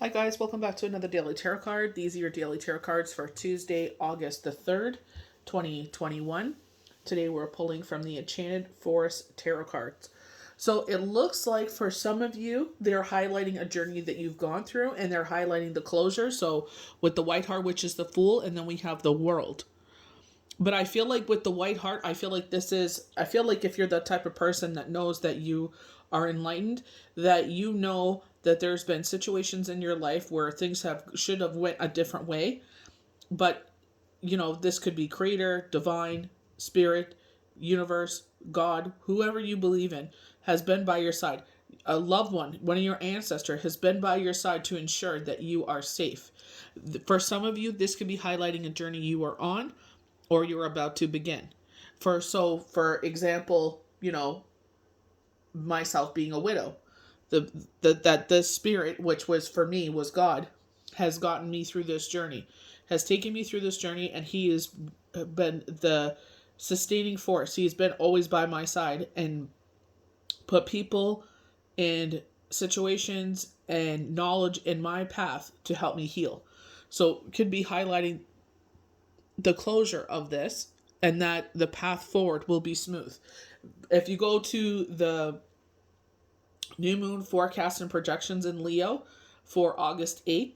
Hi guys, welcome back to another daily tarot card. These are your daily tarot cards for Tuesday, August the 3rd, 2021. Today we're pulling from the Enchanted Forest tarot cards. So it looks like for some of you, they're highlighting a journey that you've gone through and they're highlighting the closure. So with the white heart, which is the Fool, and then we have the World. But I feel like with the white heart, I feel like if you're the type of person that knows that you are enlightened, that you know that there's been situations in your life where things should have went a different way, but this could be creator, divine, spirit, universe, God, whoever you believe in has been by your side. A loved one of your ancestors has been by your side to ensure that you are safe. For some of you, this could be highlighting a journey you are on or you're about to begin. For example, myself being a widow, that the spirit, which was for me was God, has gotten me through this journey, has taken me through this journey, and he has been the sustaining force. He's been always by my side and put people and situations and knowledge in my path to help me heal. So could be highlighting the closure of this and that the path forward will be smooth. If you go to the new moon forecast and projections in Leo for August 8th,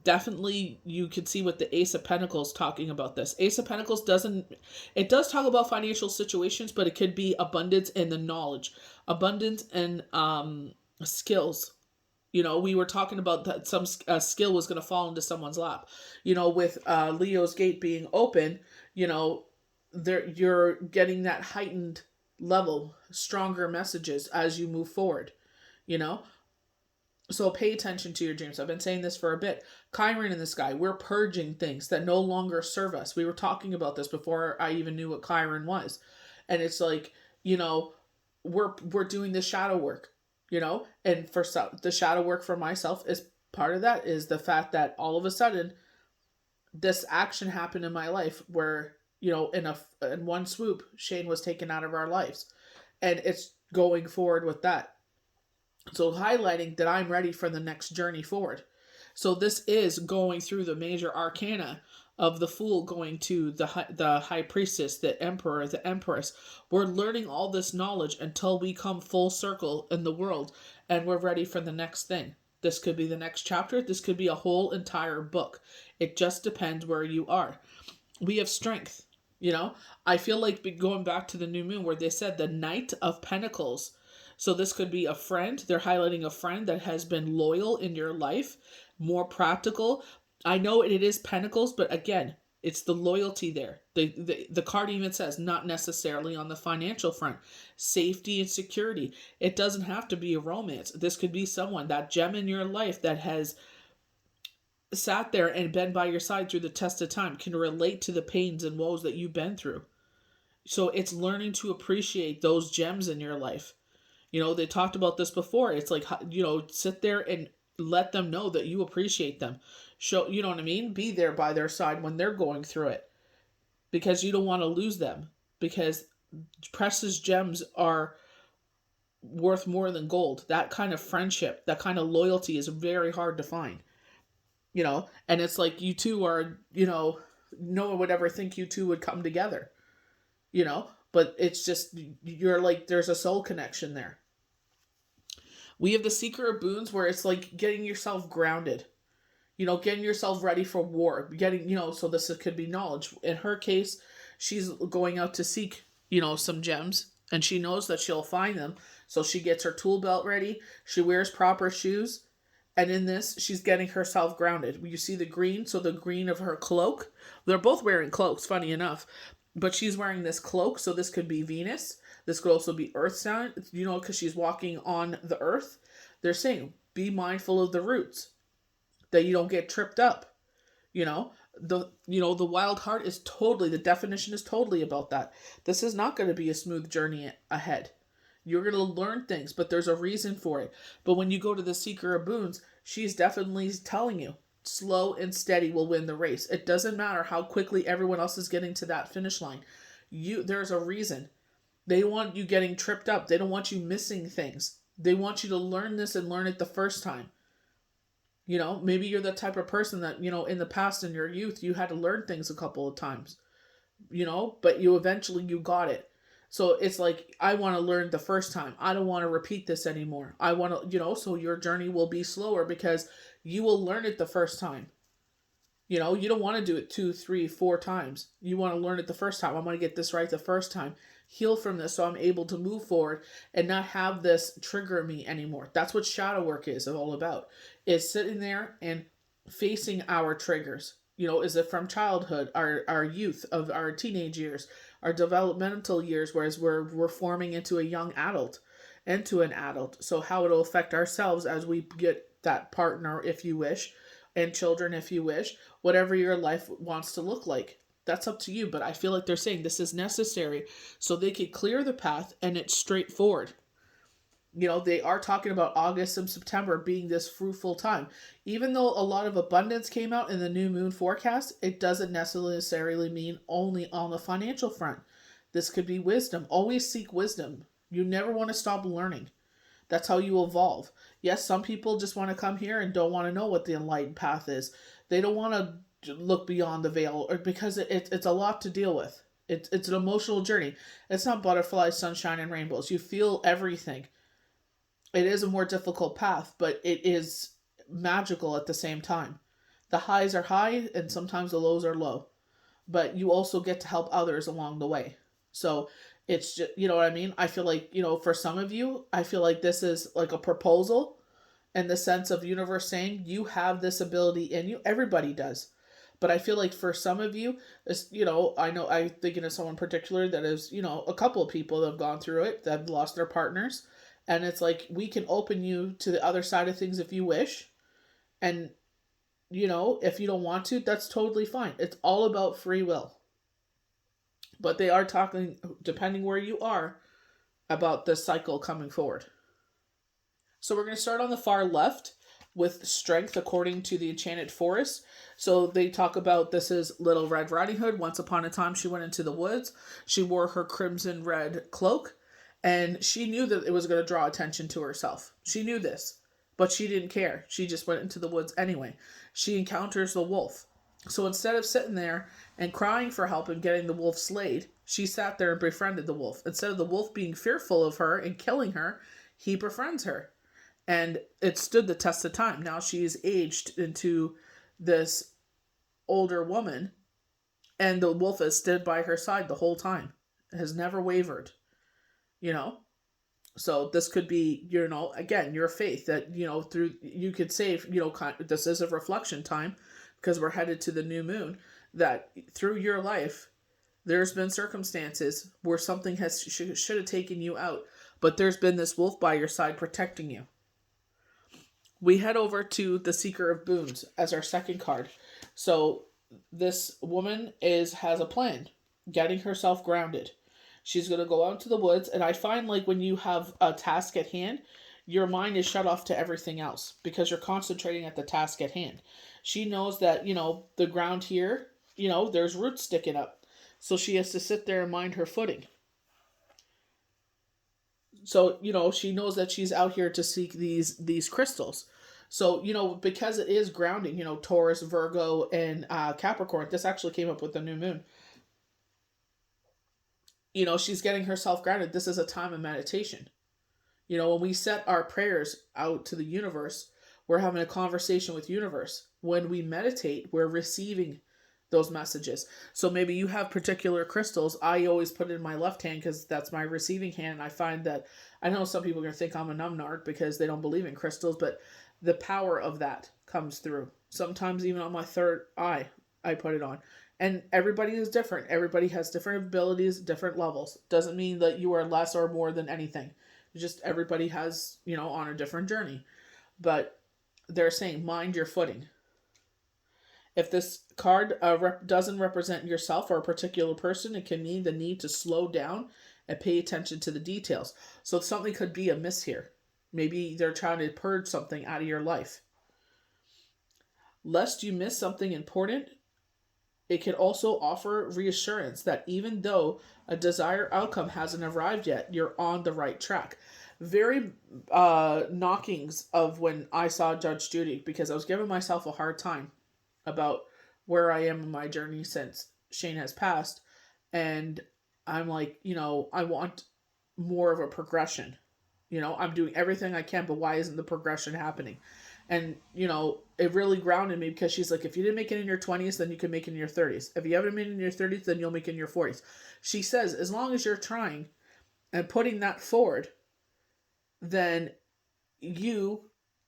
definitely you could see what the Ace of Pentacles talking about this. Ace of Pentacles does talk about financial situations, but it could be abundance in the knowledge, abundance and skills. We were talking about that some skill was going to fall into someone's lap. With Leo's gate being open, you're getting that heightened level, stronger messages as you move forward. You know, so pay attention to your dreams. I've been saying this for a bit. Chiron in the sky. We're purging things that no longer serve us. We were talking about this before I even knew what Chiron was, and it's like we're doing the shadow work. And for the shadow work for myself is part of that is the fact that all of a sudden this action happened in my life where in one swoop Shane was taken out of our lives, and it's going forward with that. So highlighting that I'm ready for the next journey forward. So this is going through the major arcana of the Fool going to the high priestess, the emperor, the empress. We're learning all this knowledge until we come full circle in the world and we're ready for the next thing. This could be the next chapter. This could be a whole entire book. It just depends where you are. We have strength. I feel like going back to the new moon where they said the Knight of Pentacles. So this could be a friend. They're highlighting a friend that has been loyal in your life, more practical. I know it is Pentacles, but again, it's the loyalty there. The card even says not necessarily on the financial front, safety and security. It doesn't have to be a romance. This could be someone, that gem in your life that has sat there and been by your side through the test of time, can relate to the pains and woes that you've been through. So it's learning to appreciate those gems in your life. They talked about this before. It's like, sit there and let them know that you appreciate them. Show, you know what I mean? Be there by their side when they're going through it, because you don't want to lose them, because precious gems are worth more than gold. That kind of friendship, that kind of loyalty is very hard to find. And it's like you two are, no one would ever think you two would come together, but it's just, you're like, there's a soul connection there. We have the Seeker of Boons where it's like getting yourself grounded, getting yourself ready for war, so this could be knowledge. In her case, she's going out to seek, some gems, and she knows that she'll find them. So she gets her tool belt ready, she wears proper shoes, and in this, she's getting herself grounded. You see the green, so the green of her cloak. They're both wearing cloaks, funny enough. But she's wearing this cloak, so this could be Venus. This could also be Earth sound, because she's walking on the earth. They're saying, be mindful of the roots, that you don't get tripped up. The wild heart is totally, the definition is totally about that. This is not going to be a smooth journey ahead. You're going to learn things, but there's a reason for it. But when you go to the Seeker of Boons, she's definitely telling you, slow and steady will win the race. It doesn't matter how quickly everyone else is getting to that finish line. There's a reason. They want you getting tripped up. They don't want you missing things. They want you to learn this and learn it the first time. You know, maybe you're the type of person that, you know, in the past in your youth, you had to learn things a couple of times, you know, but you eventually you got it. So it's like, I want to learn the first time. I don't want to repeat this anymore. I want to, you know, so your journey will be slower because you will learn it the first time. You know, you don't want to do it 2, 3, 4 times. You want to learn it the first time. I'm going to get this right the first time. Heal from this so I'm able to move forward and not have this trigger me anymore. That's what shadow work is all about. Is sitting there and facing our triggers. You know, is it from childhood, our youth, of our teenage years, our developmental years, whereas we're forming into a young adult, into an adult. So how it'll affect ourselves as we get that partner, if you wish, and children, if you wish, whatever your life wants to look like. That's up to you. But I feel like they're saying this is necessary so they could clear the path and it's straightforward. You know, they are talking about August and September being this fruitful time. Even though a lot of abundance came out in the new moon forecast, it doesn't necessarily mean only on the financial front. This could be wisdom. Always seek wisdom. You never want to stop learning. That's how you evolve. Yes, some people just want to come here and don't want to know what the enlightened path is. They don't want to look beyond the veil, or because it's a lot to deal with. It's an emotional journey. It's not butterflies, sunshine, and rainbows. You feel everything. It is a more difficult path, but it is magical at the same time. The highs are high and sometimes the lows are low, but you also get to help others along the way. So it's just, you know what I mean? I feel like, you know, for some of you, I feel like this is like a proposal in the sense of universe saying you have this ability in you. Everybody does. But I feel like for some of you, this, you know, I know I'm thinking of someone particular that is, you know, a couple of people that have gone through it, that have lost their partners. And it's like, we can open you to the other side of things if you wish. And, you know, if you don't want to, that's totally fine. It's all about free will. But they are talking, depending where you are, about this cycle coming forward. So we're going to start on the far left with strength according to the Enchanted Forest. So they talk about, this is Little Red Riding Hood. Once upon a time, she went into the woods. She wore her crimson red cloak, and she knew that it was going to draw attention to herself. She knew this, but she didn't care. She just went into the woods anyway. She encounters the wolf. So instead of sitting there and crying for help and getting the wolf slayed, she sat there and befriended the wolf. Instead of the wolf being fearful of her and killing her, he befriends her. And it stood the test of time. Now she's aged into this older woman, and the wolf has stood by her side the whole time. It has never wavered, you know? So this could be, you know, again, your faith that, you know, through, you could say, you know, this is a reflection time because we're headed to the new moon, that through your life, there's been circumstances where something should have taken you out, but there's been this wolf by your side protecting you. We head over to the Seeker of Boons as our second card. So this woman has a plan, getting herself grounded. She's going to go out into the woods, and I find like when you have a task at hand, your mind is shut off to everything else because you're concentrating at the task at hand. She knows that, you know, the ground here, you know, there's roots sticking up. So she has to sit there and mind her footing. So, you know, she knows that she's out here to seek these crystals. So, you know, because it is grounding, you know, Taurus, Virgo, and Capricorn, this actually came up with the new moon. You know, she's getting herself grounded. This is a time of meditation. You know, when we set our prayers out to the universe, we're having a conversation with universe. When we meditate, we're receiving those messages. So maybe you have particular crystals. I always put it in my left hand because that's my receiving hand. And I find that, I know some people are going to think I'm a numbnard because they don't believe in crystals, but the power of that comes through. Sometimes even on my third eye, I put it on. And everybody is different. Everybody has different abilities, different levels. Doesn't mean that you are less or more than anything. Just everybody has, you know, on a different journey. But they're saying, mind your footing. If this card doesn't represent yourself or a particular person, it can mean the need to slow down and pay attention to the details. So something could be amiss here. Maybe they're trying to purge something out of your life. Lest you miss something important, it can also offer reassurance that even though a desired outcome hasn't arrived yet, you're on the right track. very knockings of when I saw Judge Judy, because I was giving myself a hard time about where I am in my journey since Shane has passed. And I'm like, I want more of a progression. I'm doing everything I can, but why isn't the progression happening? And, it really grounded me, because she's like, if you didn't make it in your 20s, then you can make it in your 30s. If you haven't made it in your 30s, then you'll make it in your 40s. She says, as long as you're trying and putting that forward, then you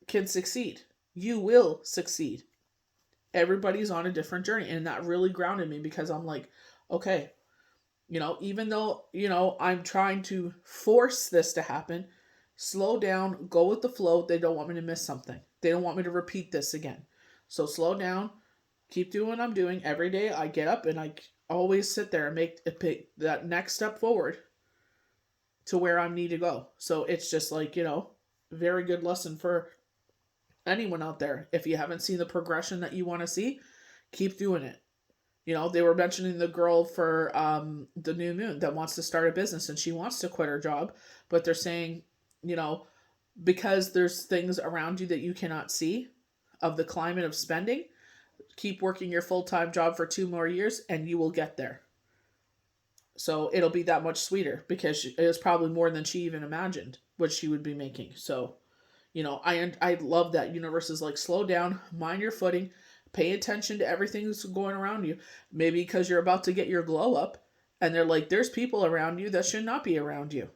can succeed. You will succeed. Everybody's on a different journey. And that really grounded me, because I'm like, okay, even though, I'm trying to force this to happen, slow down, go with the flow. They don't want me to miss something. They don't want me to repeat this again. So slow down, keep doing what I'm doing. Every day I get up and I always sit there and make that next step forward to where I need to go. So it's just like, very good lesson for anyone out there. If you haven't seen the progression that you want to see, keep doing it. They were mentioning the girl for the new moon that wants to start a business, and she wants to quit her job, but they're saying, because there's things around you that you cannot see of the climate of spending, keep working your full-time job for 2 more years and you will get there. So it'll be that much sweeter, because it was probably more than she even imagined what she would be making. So, I love that. Universe is like, slow down, mind your footing, pay attention to everything that's going around you. Maybe because you're about to get your glow up, and they're like, there's people around you that should not be around you.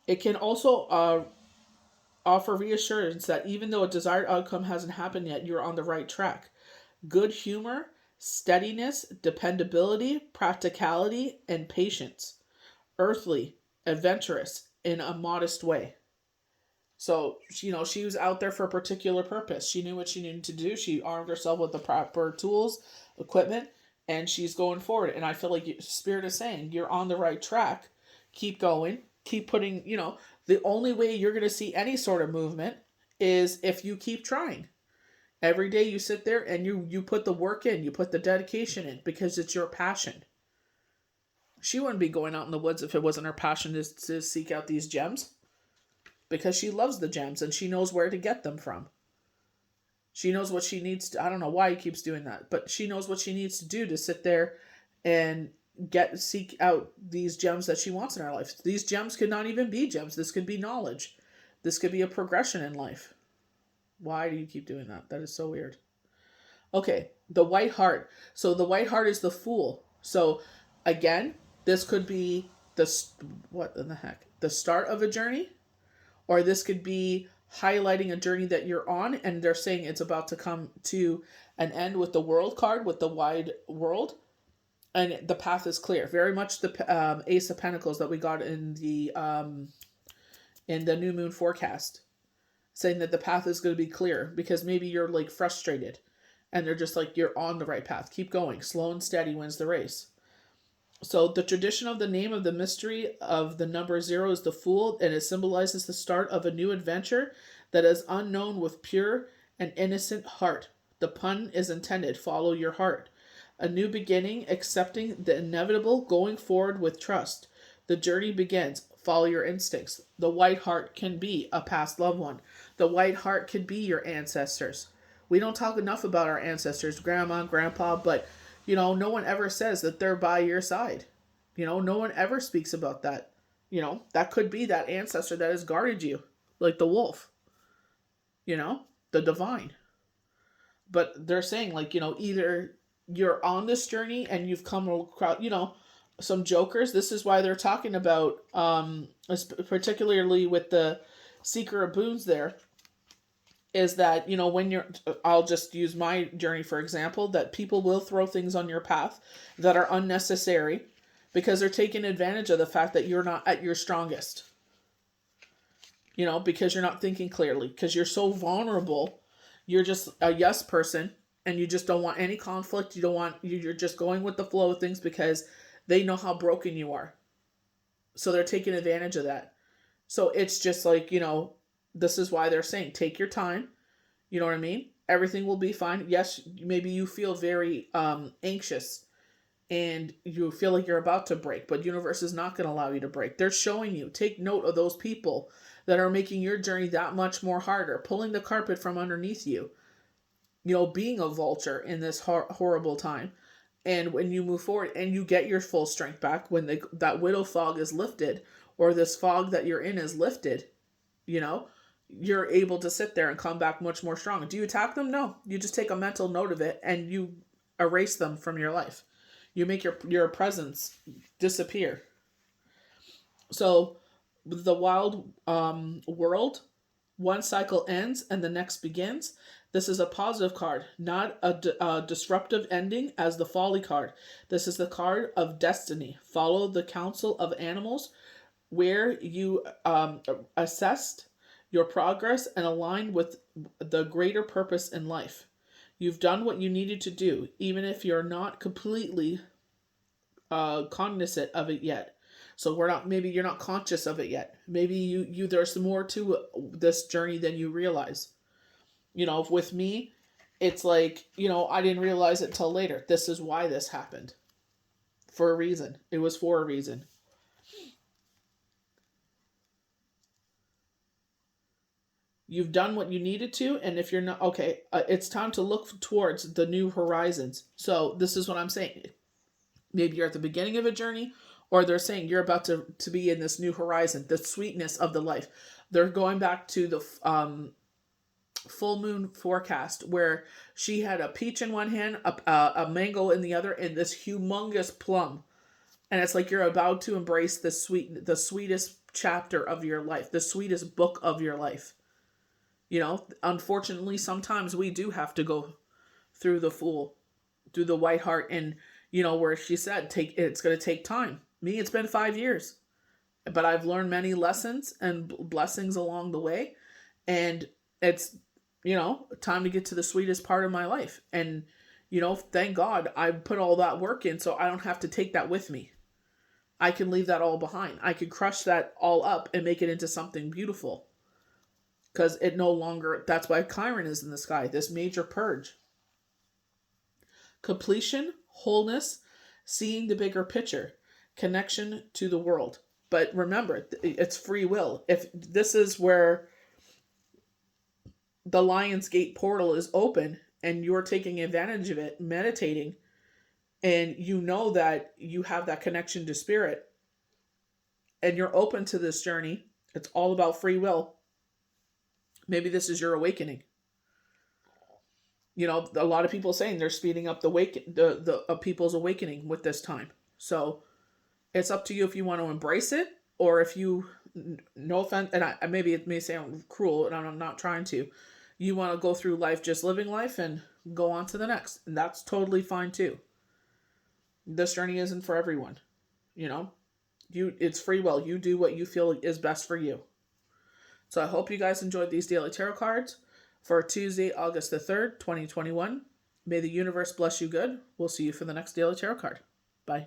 It can also offer reassurance that even though a desired outcome hasn't happened yet, you're on the right track. Good humor, steadiness, dependability, practicality, and patience. Earthly, adventurous, in a modest way. So, she was out there for a particular purpose. She knew what she needed to do. She armed herself with the proper tools, equipment, and she's going forward. And I feel like Spirit is saying, you're on the right track. Keep going. Keep putting, the only way you're going to see any sort of movement is if you keep trying. Every day you sit there and you put the work in, you put the dedication in, because it's your passion. She wouldn't be going out in the woods if it wasn't her passion to seek out these gems, because she loves the gems and she knows where to get them from. She knows what she needs to, I don't know why he keeps doing that, but she knows what she needs to do to sit there and seek out these gems that she wants in her life. These gems could not even be gems. This could be knowledge. This could be a progression in life. Why do you keep doing that? That is so weird. Okay, the white heart. So the white heart is the fool. So again, this could be what in the heck? The start of a journey, or this could be highlighting a journey that you're on, and they're saying it's about to come to an end with the world card, with the wide world, and the path is clear. Very much the Ace of Pentacles that we got in the new moon forecast, saying that the path is going to be clear, because maybe you're like frustrated and they're just like, you're on the right path. Keep going. Slow and steady wins the race. So the tradition of the name of the mystery of the number 0 is the Fool, and it symbolizes the start of a new adventure that is unknown with pure and innocent heart. The pun is intended. Follow your heart. A new beginning, accepting the inevitable, going forward with trust. The journey begins. Follow your instincts. The white heart can be a past loved one. The white heart can be your ancestors. We don't talk enough about our ancestors, grandma, grandpa, but no one ever says that they're by your side. No one ever speaks about that. That could be that ancestor that has guarded you, like the wolf, the divine. But they're saying, like, either you're on this journey and you've come across, some jokers. This is why they're talking about, particularly with the Seeker of Boons there, is that, when I'll just use my journey for example, that people will throw things on your path that are unnecessary, because they're taking advantage of the fact that you're not at your strongest. Because you're not thinking clearly, because you're so vulnerable. You're just a yes person, and you just don't want any conflict. You're just going with the flow of things, because they know how broken you are. So they're taking advantage of that. So it's just like, this is why they're saying, take your time. You know what I mean? Everything will be fine. Yes, maybe you feel very anxious, and you feel like you're about to break, but universe is not going to allow you to break. They're showing you, take note of those people that are making your journey that much more harder, pulling the carpet from underneath you, being a vulture in this horrible time. And when you move forward and you get your full strength back, when that widow fog is lifted, or this fog that you're in is lifted, you're able to sit there and come back much more strong. Do you attack them? No. You just take a mental note of it and you erase them from your life. You make your presence disappear. So the wild world, one cycle ends and the next begins. This is a positive card, not a disruptive ending as the folly card. This is the card of destiny. Follow the counsel of animals, where you assessed your progress and aligned with the greater purpose in life. You've done what you needed to do, even if you're not completely cognizant of it yet. So maybe you're not conscious of it yet. Maybe you there's more to this journey than you realize. With me, it's like, I didn't realize it till later. This is why this happened. For a reason. It was for a reason. You've done what you needed to, and if you're not, okay, it's time to look towards the new horizons. So this is what I'm saying. Maybe you're at the beginning of a journey, or they're saying you're about to be in this new horizon, the sweetness of the life. They're going back to the full moon forecast where she had a peach in one hand, a mango in the other, and this humongous plum. And it's like you're about to embrace the sweetest chapter of your life, the sweetest book of your life. Unfortunately, sometimes we do have to go through the white heart, and where she said, it's going to take time. Me, it's been 5 years, but I've learned many lessons and blessings along the way, and it's time to get to the sweetest part of my life. And thank God I put all that work in, so I don't have to take that with me. I can leave that all behind. I can crush that all up and make it into something beautiful. Because it no longer, that's why Chiron is in the sky, this major purge. Completion, wholeness, seeing the bigger picture, connection to the world. But remember, it's free will. If this is where the Lion's Gate portal is open and you're taking advantage of it, meditating, and that you have that connection to spirit, and you're open to this journey, it's all about free will. Maybe this is your awakening. A lot of people saying they're speeding up the people's awakening with this time. So it's up to you if you want to embrace it, or if you, no offense, and maybe it may sound cruel, and I'm not trying to, you want to go through life just living life and go on to the next. And that's totally fine too. This journey isn't for everyone. It's free will. You do what you feel is best for you. So I hope you guys enjoyed these daily tarot cards for Tuesday, August the 3rd, 2021. May the universe bless you good. We'll see you for the next daily tarot card. Bye.